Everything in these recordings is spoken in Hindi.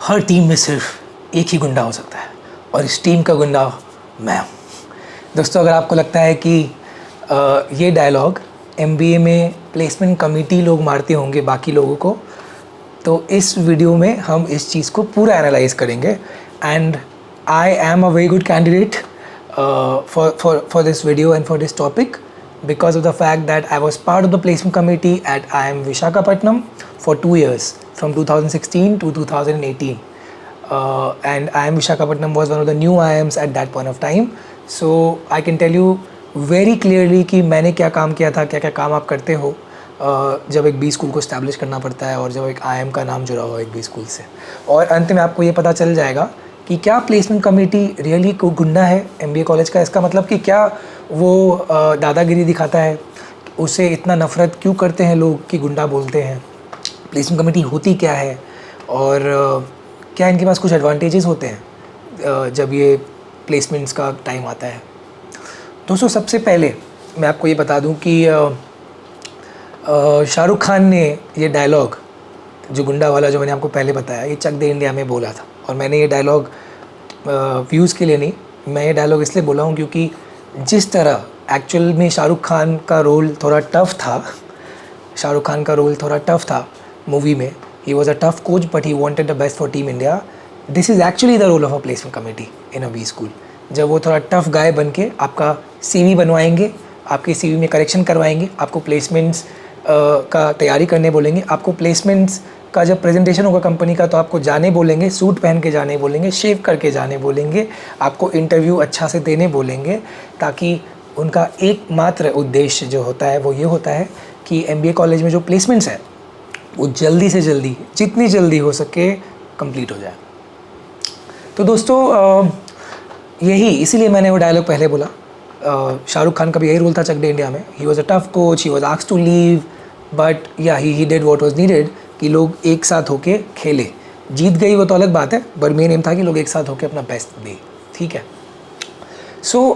हर टीम में सिर्फ एक ही गुंडा हो सकता है और इस टीम का गुंडा मैं हूँ। दोस्तों, अगर आपको लगता है कि ये डायलॉग एमबीए में प्लेसमेंट कमेटी लोग मारते होंगे बाकी लोगों को, तो इस वीडियो में हम इस चीज़ को पूरा एनालाइज करेंगे। And I am a very good candidate for this video and for this topic because of the fact that I was part of the placement committee at IIM Visakhapatnam for 2 years from 2016 to 2018. And IIM Visakhapatnam was one of the new IIMs at that point of time. So I can tell you very clearly कि मैंने क्या काम किया था, क्या क्या काम आप करते हो जब एक बी स्कूल को इस्टेब्लिश करना पड़ता है और जब एक आईएम का नाम जुड़ा हुआ है एक बी स्कूल से। और अंत में आपको ये पता चल जाएगा कि क्या प्लेसमेंट कमेटी रियली को गुंडा है एमबीए कॉलेज का। इसका मतलब कि क्या वो दादागिरी दिखाता है, उसे इतना नफ़रत क्यों करते हैं लोग कि गुंडा बोलते हैं। प्लेसमेंट कमेटी होती क्या है और क्या इनके पास कुछ एडवांटेजेस होते हैं जब ये प्लेसमेंट्स का टाइम आता है। दोस्तों, सबसे पहले मैं आपको ये बता दूं कि शाहरुख खान ने ये डायलॉग जो गुंडा वाला जो मैंने आपको पहले बताया, ये चक दे इंडिया में बोला था। और मैंने ये डायलॉग व्यूज़ के लिए नहीं, मैं ये डायलॉग इसलिए बोला हूँ क्योंकि जिस तरह एक्चुअल में शाहरुख खान का रोल थोड़ा टफ़ था मूवी में। He was a tough coach but he wanted the best for team India. This is actually the role of a placement committee in a B school. जब वो थोड़ा टफ गाय बन के आपका सीवी बनवाएंगे, आपके सीवी में करेक्शन करवाएंगे, आपको प्लेसमेंट्स का तैयारी करने बोलेंगे, आपको प्लेसमेंट्स का जब प्रेजेंटेशन होगा कंपनी का तो आपको जाने बोलेंगे, सूट पहन के जाने बोलेंगे, शेव करके जाने बोलेंगे, आपको इंटरव्यू अच्छा से देने बोलेंगे, ताकि उनका एकमात्र उद्देश्य जो होता है वो ये होता है कि एमबीए कॉलेज में जो प्लेसमेंट्स है वो जल्दी से जल्दी, जितनी जल्दी हो सके कंप्लीट हो जाए। तो दोस्तों, यही इसीलिए मैंने वो डायलॉग पहले बोला। शाहरुख खान का भी यही रोल था चक दे इंडिया में। He was a tough coach, he was asked to leave, but yeah he did what was needed कि लोग एक साथ होके खेले। जीत गई वो तो अलग बात है, बट मेन एम था कि लोग एक साथ होके अपना बेस्ट दें। ठीक है। सो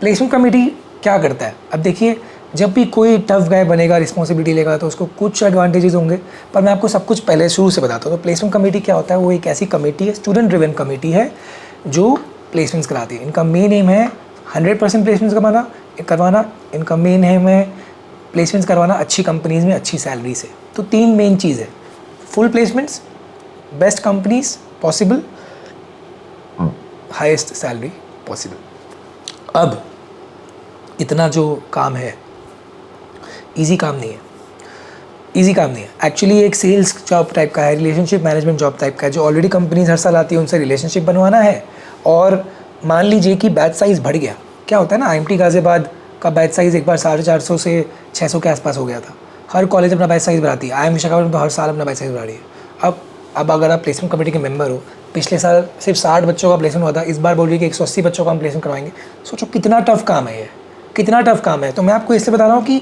प्लेसमेंट कमेटी क्या करता है? अब देखिए, जब भी कोई टफ गाय बनेगा, रिस्पॉन्सिबिलिटी लेगा, तो उसको कुछ एडवांटेजेस होंगे, पर मैं आपको सब कुछ पहले शुरू से बताता हूँ। तो प्लेसमेंट कमेटी क्या होता है? वो एक ऐसी कमेटी है, स्टूडेंट ड्रिवन कमेटी है, जो प्लेसमेंट्स कराती है। इनका मेन एम है 100% प्लेसमेंट्स करवाना। इनका मेन एम है प्लेसमेंट्स करवाना अच्छी कंपनीज़ में अच्छी सैलरी से। तो 3 मेन चीज़ है: full placements, best companies possible, highest salary possible. अब इतना जो काम है, इजी काम नहीं है। एक्चुअली एक सेल्स जॉब टाइप का है, रिलेशनशिप मैनेजमेंट जॉब टाइप का है, जो ऑलरेडी कंपनीज हर साल आती है, उनसे रिलेशनशिप बनवाना है। और मान लीजिए कि बैच साइज़ बढ़ गया। क्या होता है ना, आईएमटी गाज़ियाबाद का बैच साइज़ एक बार 450 से 600 के आसपास हो गया था। हर कॉलेज अपना बैच साइज़ बढ़ाती है। आईएम विशाखापट्टनम तो हर साल अपना बैच साइज़ बढ़ा रही है। अब अगर आप प्लेसमेंट कमेटी के मेंबर हो, पिछले साल सिर्फ 60 बच्चों का प्लेसमेंट हुआ था, इस बार बोल रही है कि 180 बच्चों का हम प्लेसमेंट करवाएंगे। सोचो कितना टफ काम है ये, कितना टफ काम है। तो मैं आपको इसलिए बता रहा हूँ कि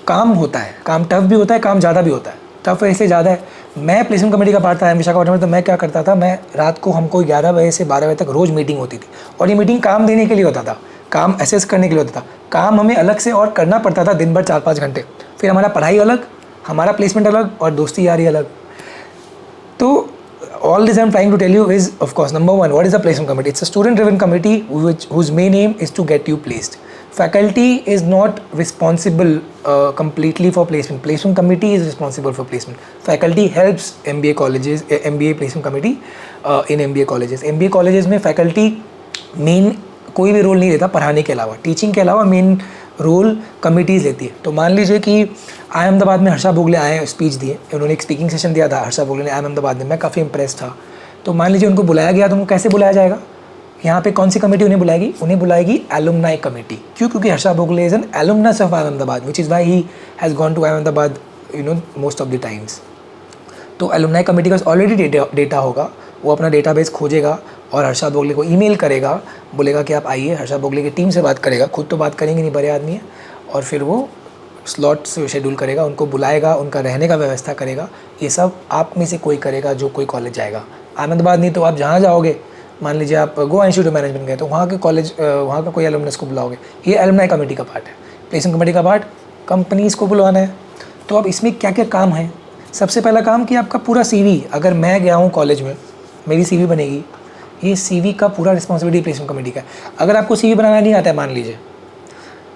काम होता है, काम टफ भी होता है, काम ज़्यादा भी होता है। टफ इसलिए ज़्यादा है। मैं प्लेसमेंट कमेटी का पार्ट था आईएम विशाखापट्टनम में, तो मैं क्या करता था, मैं रात को हमको 11 बजे से 12 बजे तक रोज़ मीटिंग होती थी। और ये मीटिंग काम देने के लिए होता था, काम असेस करने के लिए होता था। काम हमें अलग से और करना पड़ता था दिन भर 4-5 घंटे। फिर हमारा पढ़ाई अलग, हमारा प्लेसमेंट अलग और दोस्ती यारी अलग। तो all this I'm trying to tell you is, of course, number one, what is a placement committee? It's a student-driven committee whose main aim is to get you placed. Faculty is not responsible completely for placement. Placement committee is responsible for placement. Faculty helps MBA colleges, MBA placement committee in MBA colleges. MBA colleges में faculty main कोई भी रोल नहीं लेता पढ़ाने के अलावा। टीचिंग के अलावा मेन रोल कमिटीज़ लेती है। तो मान लीजिए कि आई अहमदाबाद में हर्षा भोगले आए, स्पीच दिए, उन्होंने एक स्पीकिंग सेशन दिया था हर्षा भोगले ने आई अहमदाबाद में। मैं काफ़ी इंप्रेस था। तो मान लीजिए उनको बुलाया गया, तो उनको कैसे बुलाया जाएगा? यहाँ पे कौन सी कमेटी उन्हें बुलाएगी? उन्हें बुलाएगी एलुमनाई कमेटी। क्यों? क्योंकि Harsha Bhogle is an alumnus of I Ahmedabad, which is why he has gone to I Ahmedabad most of the times. तो एलुमनाई कमेटी का ऑलरेडी डेटा होगा, वो अपना डेटाबेस खोजेगा और हर्षा भोगले को ईमेल करेगा, बोलेगा कि आप आइए। हर्षा भोगले की टीम से बात करेगा, खुद तो बात करेंगे नहीं, बड़े आदमी है। और फिर वो स्लॉट शेड्यूल करेगा, उनको बुलाएगा, उनका रहने का व्यवस्था करेगा। ये सब आप में से कोई करेगा जो कोई कॉलेज जाएगा। अहमदाबाद नहीं तो आप जहाँ जाओगे, मान लीजिए आप गोवा इंस्टीट्यूट ऑफ मैनेजमेंट गए, तो वहाँ के कॉलेज, वहाँ का कोई एलुमनस को बुलाओगे। ये एलुमनाई कमेटी का पार्ट है। प्लेसमेंट कमेटी का पार्ट कंपनीज़ को बुलवाना है। तो अब इसमें क्या क्या काम है? सबसे पहला काम कि आपका पूरा सीवी, अगर मैं गया हूँ कॉलेज में, मेरी CV बनेगी, ये CV का पूरा रिस्पॉन्सिबिलिटी प्लेसमेंट कमेटी का है। अगर आपको CV बनाना नहीं आता है, मान लीजिए,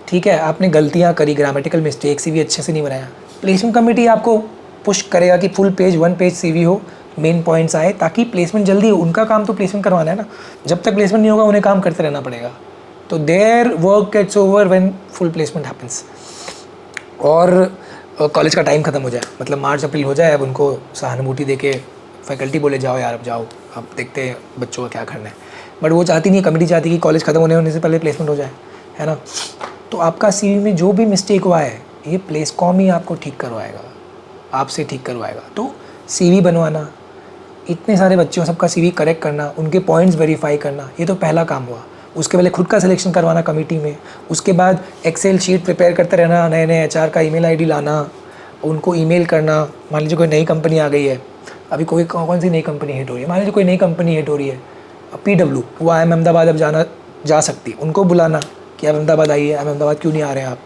ठीक है, आपने गलतियाँ करी, ग्रामेटिकल मिस्टेक, CV अच्छे से नहीं बनाया, प्लेसमेंट कमेटी आपको पुश करेगा कि फुल पेज 1 पेज CV हो, मेन पॉइंट्स आए, ताकि प्लेसमेंट जल्दी हो। उनका काम तो प्लेसमेंट करवाना है ना, जब तक प्लेसमेंट नहीं होगा उन्हें काम करते रहना पड़ेगा। तो their work gets over when full placement happens. और कॉलेज का टाइम ख़त्म हो जाए, मतलब मार्च अप्रैल हो जाए, अब उनको सहानुभूति दे के फैकल्टी बोले जाओ यार, अब जाओ, अब देखते हैं बच्चों का क्या करना है। बट वो चाहती नहीं, कमेटी चाहती कि कॉलेज ख़त्म होने से पहले प्लेसमेंट हो जाए, है ना। तो आपका CV में जो भी मिस्टेक हुआ है, ये प्लेसकॉम ही आपको ठीक करवाएगा, आपसे ठीक करवाएगा। तो CV बनवाना, इतने सारे बच्चों सबका CV करेक्ट करना, उनके पॉइंट्स वेरीफाई करना, ये तो पहला काम हुआ। उसके पहले खुद का सिलेक्शन करवाना कमेटी में, उसके बाद एक्सेल शीट प्रिपेयर करते रहना, नए नए HR का ईमेल ID लाना, उनको ईमेल करना। मान लीजिए कोई नई कंपनी आ गई है, अभी कोई कौन सी नई कंपनी हिट हो रही है, मान लीजिए कोई नई कंपनी हिट हो रही है, PW, वो IIM अहमदाबाद अब जा सकती है, उनको बुलाना कि आप अहमदाबाद आइए, अहमदाबाद क्यों नहीं आ रहे हैं आप,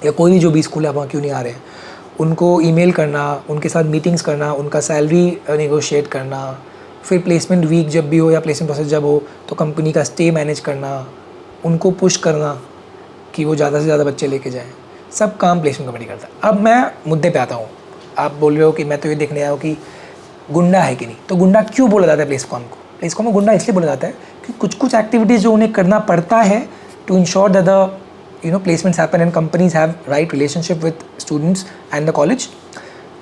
या कोई भी जो भी स्कूल है वहाँ क्यों नहीं आ रहे हैं, उनको ईमेल करना, उनके साथ मीटिंग्स करना, उनका सैलरी नेगोशिएट करना। फिर प्लेसमेंट वीक जब भी हो या प्लेसमेंट प्रोसेस जब हो, तो कंपनी का स्टे मैनेज करना, उनको पुश करना कि वो ज़्यादा से ज़्यादा बच्चे लेके जाएं। सब काम प्लेसमेंट कमेटी करता है। अब मैं मुद्दे पे आता हूँ। आप बोल रहे हो कि मैं तो ये देखने आया हूँ कि गुंडा है कि नहीं। तो गुंडा क्यों बोला जाता है प्लेसकॉम को? प्लेसकॉम को गुंडा इसलिए बोला जाता है कि कुछ कुछ एक्टिविटीज़ जो उन्हें करना पड़ता है to ensure that the placements happen and companies have right relationship with students and the college.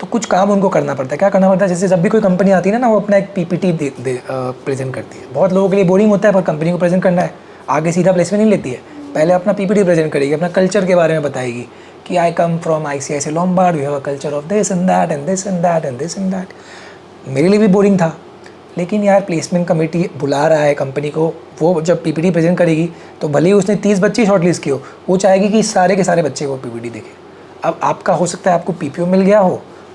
तो कुछ काम उनको करना पड़ता है। क्या करना पड़ता है? जैसे जब भी कोई कंपनी आती है ना, वो अपना एक PPT प्रेजेंट करती है। बहुत लोगों के लिए बोरिंग होता है, पर कंपनी को प्रेजेंट करना है, आगे सीधा प्लेसमेंट नहीं लेती है। पहले अपना PPT प्रेजेंट करेगी, अपना कल्चर के बारे में बताएगी कि I come from ICICI Lombard, we have a culture of this and that and this and that and this and that. मेरे लिए भी बोरिंग था, लेकिन यार प्लेसमेंट कमेटी बुला रहा है कंपनी को, वो जब PPT प्रेजेंट करेगी तो भले ही उसने 30 बच्चे शॉर्टलिस्ट किए हो, वो चाहेगी कि सारे के सारे बच्चे वो PPT देखें। अब आपका हो सकता है आपको PPO मिल गया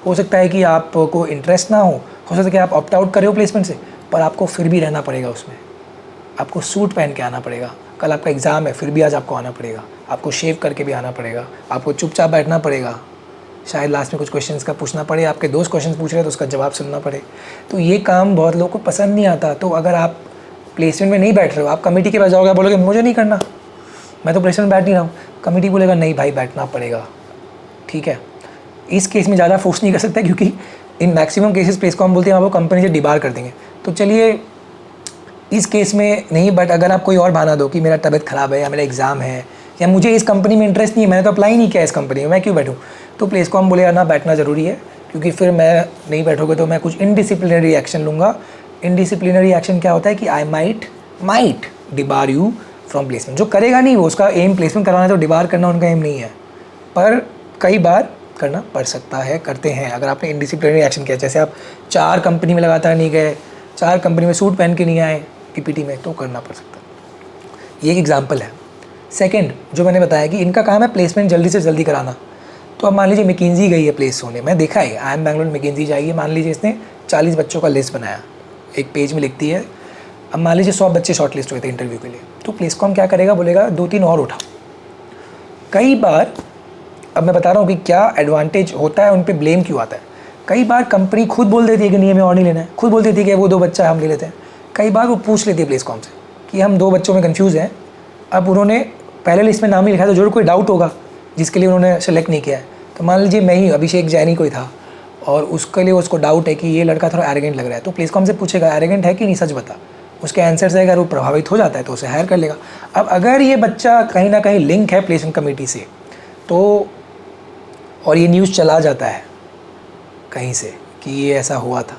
हो सकता है कि आपको इंटरेस्ट ना हो सकता है कि आप ऑप्ट आउट करे हो प्लेसमेंट से, पर आपको फिर भी रहना पड़ेगा उसमें। आपको सूट पहन के आना पड़ेगा। कल आपका एग्ज़ाम है, फिर भी आज आपको आना पड़ेगा। आपको शेव करके भी आना पड़ेगा। आपको चुपचाप बैठना पड़ेगा। शायद लास्ट में कुछ क्वेश्चंस का पूछना पड़े, आपके दोस्त क्वेश्चन पूछ रहे हैं तो उसका जवाब सुनना पड़े। तो ये काम बहुत लोगों को पसंद नहीं आता। तो अगर आप प्लेसमेंट में नहीं बैठ रहे हो, आप कमेटी के पास जाओगे, बोलोगे मुझे नहीं करना, मैं तो प्लेसमेंट बैठ नहीं रहा हूँ। कमेटी बोलेगा नहीं भाई बैठना पड़ेगा, ठीक है। इस केस में ज़्यादा फोर्स नहीं कर सकता, क्योंकि इन मैक्सिमम केसेस प्लेसकॉम बोलते हैं आपको कंपनी से डिबार कर देंगे। तो चलिए इस केस में नहीं, बट अगर आप कोई और बहाना दो कि मेरा तबीयत ख़राब है या मेरा एग्ज़ाम है या मुझे इस कंपनी में इंटरेस्ट नहीं है, मैंने तो अप्लाई नहीं किया इस कंपनी में, मैं क्यों बैठूँ, तो प्लेसकॉम बोलेगा ना बैठना ज़रूरी है, क्योंकि फिर मैं नहीं बैठोगे तो मैं कुछ इनडिसिप्लिनरी एक्शन लूँगा। इनडिसिप्लिनरी एक्शन क्या होता है कि I might debar you from placement. जो करेगा नहीं, वो उसका एम प्लेसमेंट करवाना है, तो डिबार करना उनका एम नहीं है, पर कई बार करना पड़ सकता है, करते हैं। अगर आपने इनडिसिप्लिनरी एक्शन किया, जैसे आप 4 कंपनी में लगातार नहीं गए, 4 कंपनी में सूट पहन के नहीं आए PPT में, तो करना पड़ सकता है। ये एक एग्जांपल है। सेकंड जो मैंने बताया कि इनका काम है प्लेसमेंट जल्दी से जल्दी कराना। तो अब मान लीजिए मैकेंजी गई है प्लेस होने, मैं देखा है IIM बैंगलोर मैकेंजी जाइए, मान लीजिए इसने 40 बच्चों का लिस्ट बनाया, एक पेज में लिखती है। अब मान लीजिए 100 बच्चे शॉर्ट लिस्ट हुए थे इंटरव्यू के लिए, तो प्लेसकॉम क्या करेगा, बोलेगा 2-3 और उठाओ। कई बार, अब मैं बता रहा हूँ कि क्या एडवांटेज होता है, उन पे ब्लेम क्यों आता है। कई बार कंपनी खुद बोल देती है कि नहीं हमें और नहीं लेना है, खुद बोल देती है कि वो 2 बच्चा हम ले लेते हैं। कई बार वो पूछ लेती है प्लेसकॉम से कि हम 2 बच्चों में कंफ्यूज हैं। अब उन्होंने पहले लिस्ट में नाम नहीं लिखा, तो जरूर कोई डाउट होगा जिसके लिए उन्होंने सेलेक्ट नहीं किया है। तो मान लीजिए मैं ही, अभिषेक जैनी कोई था, और उसके लिए उसको डाउट है कि ये लड़का थोड़ा एरोगेंट लग रहा है, तो प्लेसकॉम से पूछेगा एरोगेंट है कि नहीं, सच बता। उसके आंसर से अगर वो प्रभावित हो जाता है तो उसे हायर कर लेगा। अब अगर ये बच्चा कहीं ना कहीं लिंक है प्लेसमेंट कमेटी से, तो और ये न्यूज़ चला जाता है कहीं से कि ये ऐसा हुआ था,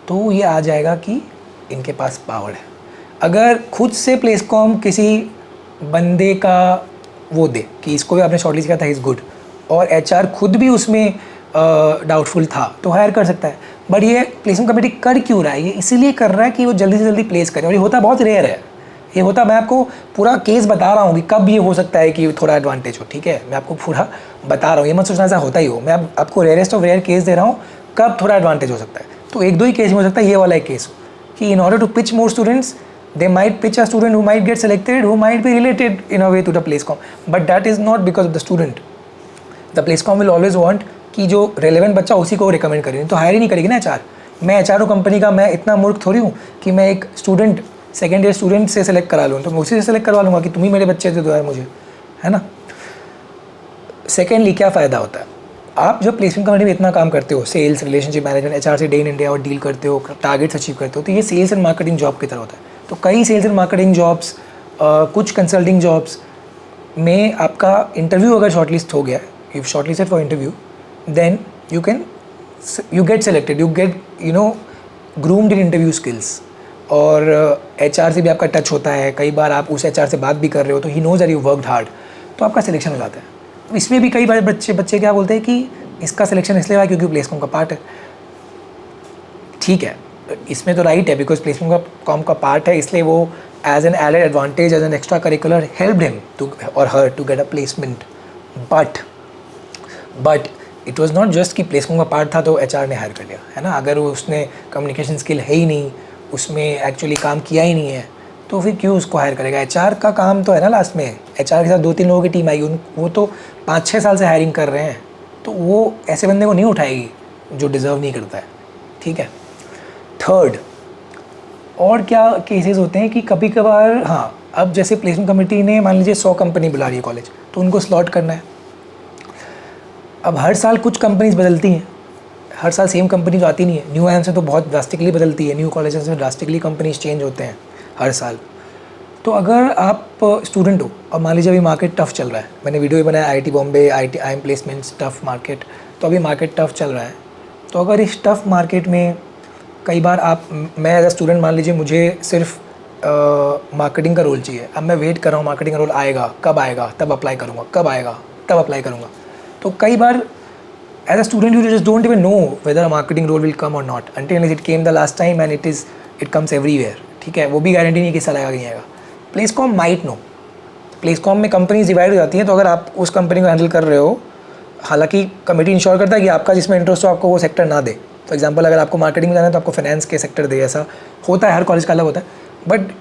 तो ये आ जाएगा कि इनके पास पावर है। अगर खुद से प्लेसकॉम किसी बंदे का वो दे कि इसको भी आपने शॉर्टलिस्ट किया था, इज़ गुड, और HR खुद भी उसमें डाउटफुल था, तो हायर कर सकता है। बट ये प्लेसमेंट कमेटी कर क्यों रहा है? ये इसीलिए कर रहा है कि वो जल्दी से जल्दी प्लेस करे, और ये होता बहुत रेयर है। ये होता, मैं आपको पूरा केस बता रहा हूँ कि कब ये हो सकता है कि थोड़ा एडवांटेज हो, ठीक है। मैं आपको पूरा बता रहा हूँ, ये मत सोचना ऐसा होता ही हो। मैं आपको रेयरेस्ट ऑफ रेयर केस दे रहा हूँ कब थोड़ा एडवांटेज हो सकता है। तो 1-2 ही केस में हो सकता है, ये वाला एक केस हो कि in order to pitch more students they might pitch a student who might get selected, who might be related in a way to the Placecom, but that is not because of the student. The Placecom will always want कि जो relevant बच्चा उसी को recommend करें, तो हायर ही नहीं करेगी ना HR मैं एचआर कंपनी का, मैं इतना मूर्ख थोड़ी हूँ कि मैं एक स्टूडेंट, सेकेंड ईयर स्टूडेंट से सेलेक्ट करा लूँ, तो मैं उसी से सेलेक्ट करवा लूँगा कि तुम ही मेरे बच्चे दे दो यार मुझे, है ना। सेकेंडली क्या फ़ायदा होता है, आप जब प्लेसमेंट कमेटी में इतना काम करते हो, सेल्स, रिलेशनशिप मैनेजमेंट, एचआर से डे इन इंडिया और डील करते हो, टारगेट्स अचीव करते हो, तो ये सेल्स एंड मार्केटिंग जॉब की तरह होता है। तो कई सेल्स एंड मार्केटिंग जॉब्स, कुछ कंसल्टिंग जॉब्स में आपका इंटरव्यू अगर शॉर्टलिस्ट हो गया, you shortlisted for interview, then you get selected, you get groomed in interview skills, और एचआर से भी आपका टच होता है, कई बार आप उस एचआर से बात भी कर रहे हो तो he knows that you worked hard, तो आपका सिलेक्शन हो जाता है। इसमें भी कई बार बच्चे क्या बोलते हैं कि इसका सिलेक्शन इसलिए हुआ क्योंकि प्लेसमेंट का पार्ट है। ठीक है, इसमें तो राइट है, बिकॉज प्लेसमेंट कॉम का पार्ट है, इसलिए वो as an added advantage, as an extra curricular helped him to और her to get a placement. But it was not just कि प्लेसमेंट का पार्ट था तो एचआर ने हायर कर लिया, है ना। अगर उसने कम्युनिकेशन स्किल है ही नहीं, उसमें एक्चुअली काम किया ही नहीं है, तो फिर क्यों उसको हायर करेगा। एचआर का काम तो है ना, लास्ट में एचआर के साथ 2-3 लोगों की टीम आएगी, वो तो 5-6 साल से हायरिंग कर रहे हैं, तो वो ऐसे बंदे को नहीं उठाएगी जो डिज़र्व नहीं करता है। ठीक है। थर्ड, और क्या केसेस होते हैं कि कभी कभार, हाँ, अब जैसे प्लेसमेंट कमेटी ने मान लीजिए 100 कंपनी बुला रही है कॉलेज, तो उनको स्लॉट करना है। अब हर साल कुछ कंपनीज बदलती हैं, हर साल सेम कंपनी तो आती नहीं है। न्यू आयन से तो बहुत ड्रास्टिकली बदलती है, न्यू कॉलेजेस में ड्रास्टिकली कंपनीज चेंज होते हैं हर साल। तो अगर आप स्टूडेंट हो और मान लीजिए अभी मार्केट टफ़ चल रहा है, मैंने वीडियो भी बनाया IT Bombay, IIM placements tough market, तो अभी मार्केट टफ़ चल रहा है। तो अगर इस टफ़ मार्केट में कई बार मैं एज अ स्टूडेंट मान लीजिए मुझे सिर्फ मार्केटिंग का रोल चाहिए, अब मैं वेट कर रहा हूँ मार्केटिंग का रोल आएगा, कब आएगा तब अप्लाई करूँगा, कब आएगा तब अप्लाई करूँगा। तो कई बार as a student you just don't even know whether a marketing role will come और not until it came the last time and it comes everywhere. ठीक है, वो भी गारंटी नहीं किस साल आएगा नहीं आएगा। प्लेसकॉम माइट नो, प्लेसकॉम में कंपनीज डिवाइड हो जाती हैं, तो अगर आप उस कंपनी को हैंडल कर रहे हो, हालांकि कमेटी इंश्योर करता है कि आपका जिसमें इंटरेस्ट हो आपको वो सेक्टर ना दे। फॉर एग्जाम्पल अगर आपको मार्केटिंग में जाना है तो आपको फाइनेंस के सेक्टर दे, ऐसा होता है, हर कॉलेज का अलग होता है। But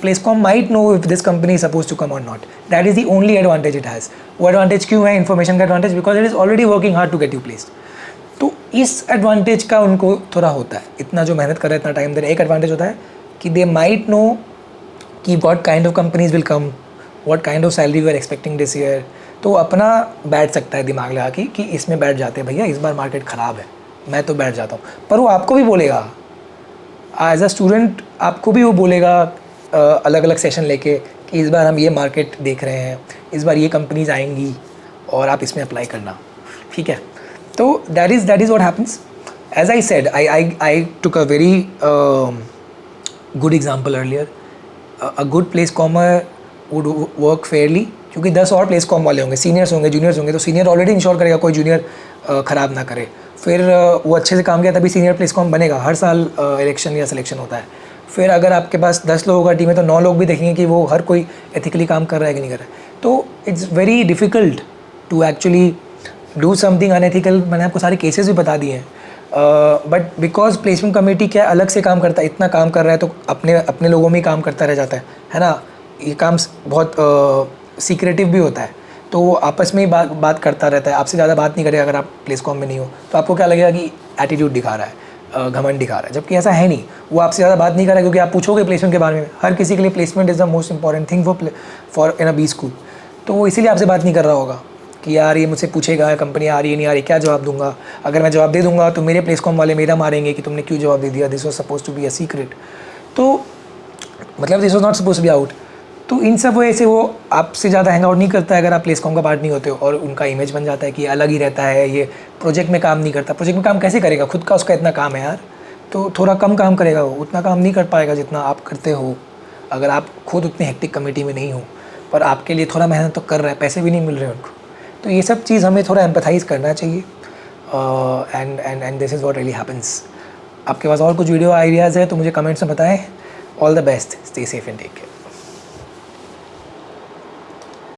placecom might know if this company is suppose to come और not, that is the only advantage it has. वो एडवांटेज क्यों है, इन्फॉर्मेशन का advantage, because it is already working hard to get you placed. तो इस एडवांटेज का उनको थोड़ा होता है, इतना जो मेहनत कर रहे हैं, इतना टाइम दे रहे हैं, एक एडवांटेज होता है कि दे माइट नो कि what kind of companies will come, what kind of salary we are expecting this year. तो अपना बैठ सकता है दिमाग लगा कि इसमें बैठ जाते हैं भैया, इस बार मार्केट ख़राब है, मैं तो बैठ जाता हूँ। पर वो आपको भी बोलेगा एज अ स्टूडेंट, आपको भी वो बोलेगा अलग अलग सेशन लेके कि इस बार हम ये मार्केट देख रहे हैं, इस बार ये कंपनीज आएंगी और आप इसमें अप्लाई करना। ठीक है, तो that is what happens. As I said, I took a very good example earlier. A good place comma would work fairly, क्योंकि 10 और प्लेस कॉम वाले होंगे, सीनियर्स होंगे, जूनियर्स होंगे, तो सीनियर ऑलरेडी इंश्योर करेगा कोई जूनियर ख़राब ना करे। फिर वो अच्छे से काम किया तभी सीनियर प्लेस कॉम बनेगा। हर साल इलेक्शन या सिलेक्शन होता है। फिर अगर आपके पास 10 लोगों का टीम है तो 9 लोग भी देखेंगे कि वो हर कोई एथिकली काम कर रहा है कि नहीं कर रहा है। तो it's very difficult to actually do something unethical. मैंने आपको सारे केसेस भी बता दिए हैं, बट बिकॉज प्लेसमेंट कमेटी क्या अलग से काम करता है, इतना काम कर रहा है तो अपने लोगों में ही काम करता रह जाता है ना। ये काम बहुत सीक्रेटिव भी होता है, तो वो आपस में ही बात करता रहता है, आपसे ज़्यादा बात नहीं करेगा। अगर आप प्लेसकॉम में नहीं हो तो आपको क्या लगेगा कि एटीट्यूड दिखा रहा है, घमंड दिखा रहा है, जबकि ऐसा है नहीं। वो आपसे ज़्यादा बात नहीं कर रहा है क्योंकि आप पूछोगे प्लेसमेंट के बारे में। हर किसी के लिए placement is the most important thing for in a B school. तो वो इसीलिए आपसे बात नहीं कर रहा होगा कि यार ये मुझसे पूछेगा कंपनी आ रही है नहीं आ रही, क्या जवाब दूंगा। अगर मैं जवाब दे दूंगा तो मेरे प्लेसकॉम वाले मेरा मारेंगे कि तुमने क्यों जवाब दे दिया, this was suppose to be a secret. तो मतलब this was not suppose to be out. तो इन सब वजह से वो आपसे ज़्यादा हैंग आउट नहीं करता है अगर आप प्लेसकॉम का पार्ट नहीं होते हो, और उनका इमेज बन जाता है कि अलग ही रहता है, ये प्रोजेक्ट में काम नहीं करता। प्रोजेक्ट में काम कैसे करेगा, खुद का उसका इतना काम है यार, तो थोड़ा कम काम करेगा वो, उतना काम नहीं कर पाएगा जितना आप करते हो। अगर आप खुद उतनी हेक्टिक कमेटी में नहीं हो, पर आपके लिए थोड़ा मेहनत तो कर रहा है, पैसे भी नहीं मिल रहे उनको। तो ये सब चीज़ हमें थोड़ा एम्पैथाइज करना चाहिए। And this is what really happens. आपके पास और कुछ वीडियो आइडियाज़ है तो मुझे कमेंट्स में बताएं। All the best, stay safe and take care.